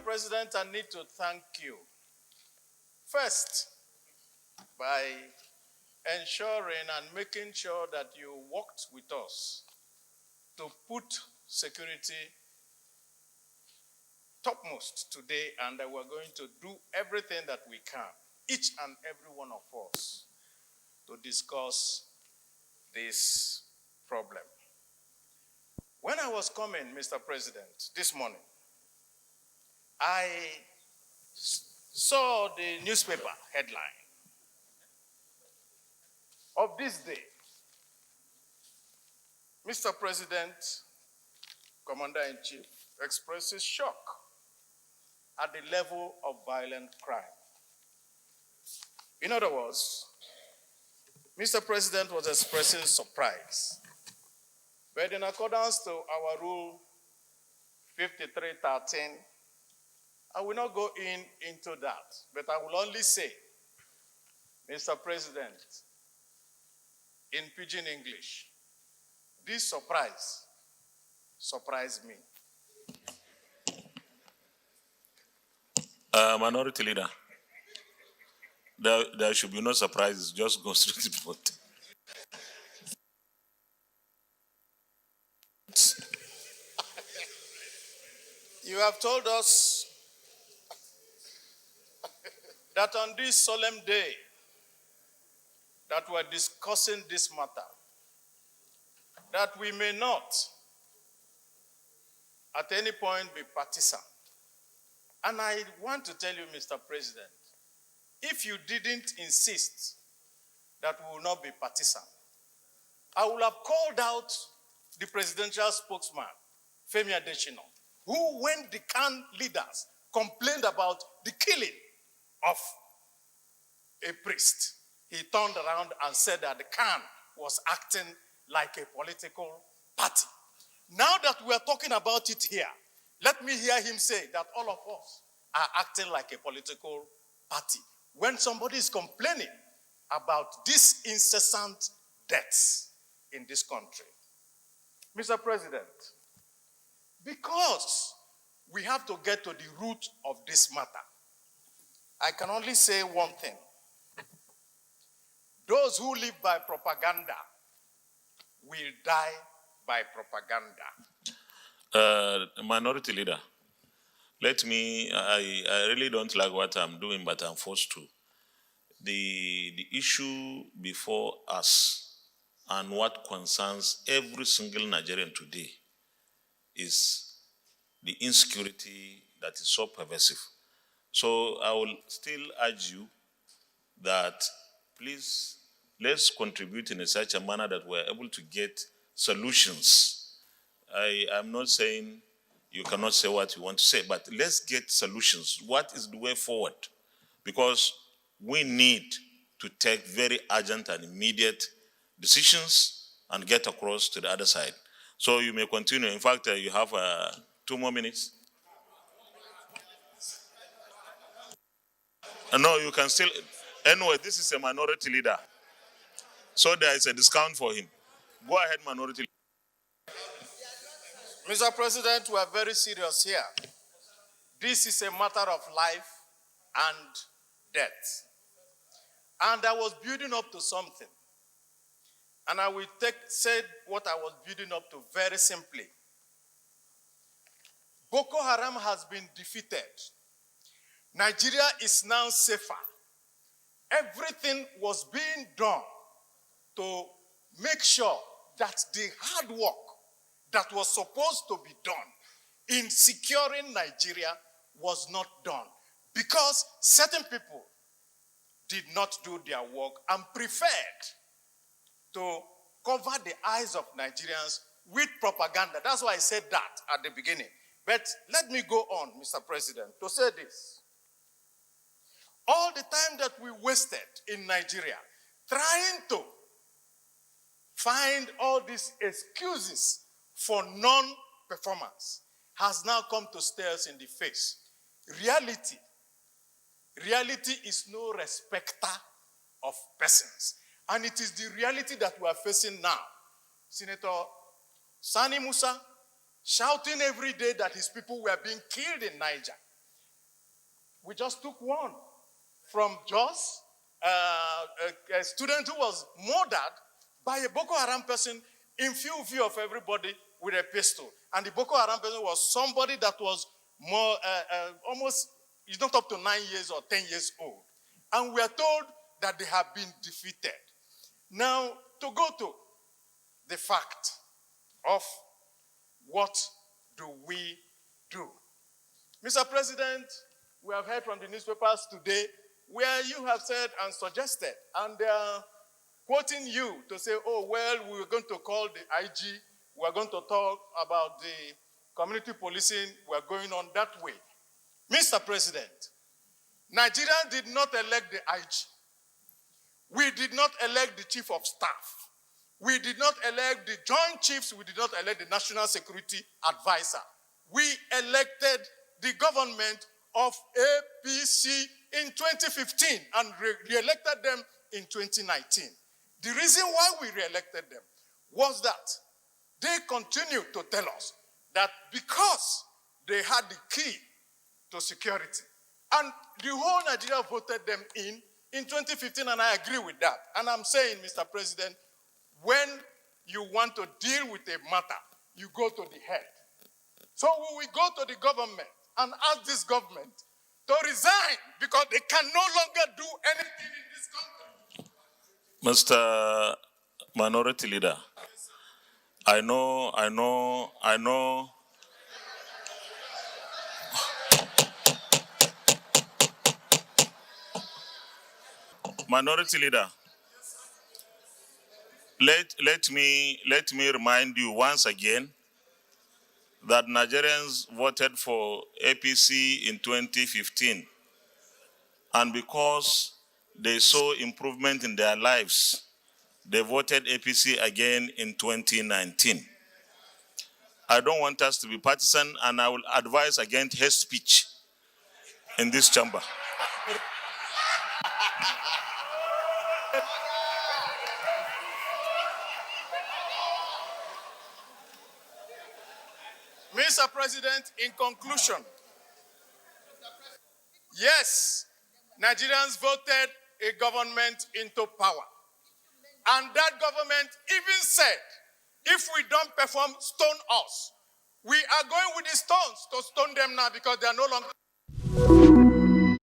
President, I need to thank you. First, by ensuring and making sure that you worked with us to put security topmost today, and that we're going to do everything that we can, each and every one of us, to discuss this problem. When I was coming, Mr. President, this morning, I saw the newspaper headline of this day. Mr. President, Commander-in-Chief, expresses shock at the level of violent crime. In other words, Mr. President was expressing surprise. But in accordance to our rule 5313, I will not go into that, but I will only say, Mr. President, in pidgin English, this surprise surprised me. Minority Leader, there should be no surprises, just go straight to the point. You have told us that on this solemn day that we're discussing this matter, that we may not at any point be partisan. And I want to tell you, Mr. President, if you didn't insist that we will not be partisan, I would have called out the presidential spokesman, Femi Adesina, who, when the CAN leaders complained about the killing of a priest, he turned around and said that the CAN was acting like a political party. Now that we are talking about it here, let me hear him say that all of us are acting like a political party when somebody is complaining about these incessant deaths in this country. Mr. President, because we have to get to the root of this matter, I can only say one thing. Those who live by propaganda will die by propaganda. Minority Leader, I really don't like what I'm doing, but I'm forced to. The issue before us and what concerns every single Nigerian today is the insecurity that is so pervasive. So I will still urge you that please, let's contribute in such a manner that we're able to get solutions. I'm not saying you cannot say what you want to say, but let's get solutions. What is the way forward? Because we need to take very urgent and immediate decisions and get across to the other side. So you may continue. In fact, you have 2 more minutes. No, you can still. Anyway, this is a minority leader. So there is a discount for him. Go ahead, minority leader. Mr. President, we are very serious here. This is a matter of life and death. And I was building up to something. And I will say what I was building up to very simply. Boko Haram has been defeated. Nigeria is now safer. Everything was being done to make sure that the hard work that was supposed to be done in securing Nigeria was not done because certain people did not do their work and preferred to cover the eyes of Nigerians with propaganda. That's why I said that at the beginning. But let me go on, Mr. President, to say this. All the time that we wasted in Nigeria trying to find all these excuses for non-performance has now come to stare us in the face. Reality is no respecter of persons. And it is the reality that we are facing now. Senator Sani Musa shouting every day that his people were being killed in Niger. We just took one from Jos, a student who was murdered by a Boko Haram person in full view of everybody with a pistol. And the Boko Haram person was somebody that was more, almost, he's not up to 9 years or 10 years old. And we are told that they have been defeated. Now, to go to the fact of what do we do? Mr. President, we have heard from the newspapers today where you have said and suggested, and they are quoting you to say, oh, well, we're going to call the IG, we're going to talk about the community policing, we're going on that way. Mr. President, Nigeria did not elect the IG. We did not elect the chief of staff. We did not elect the joint chiefs. We did not elect the national security advisor. We elected the government of APC in 2015 and re-elected them in 2019. The reason why we re-elected them was that they continued to tell us that because they had the key to security, and the whole Nigeria voted them in 2015, and I agree with that. And I'm saying, Mr. President, when you want to deal with a matter, you go to the head. So we will go to the government and ask this government to resign because they can no longer do anything in this country. Mr. Minority Leader, I know. Minority Leader, let me remind you once again that Nigerians voted for APC in 2015, and because they saw improvement in their lives, they voted APC again in 2019. I don't want us to be partisan, and I will advise against hate speech in this chamber. Mr. President, in conclusion, yes, Nigerians voted a government into power. And that government even said, if we don't perform, stone us. We are going with the stones to stone them now because they are no longer.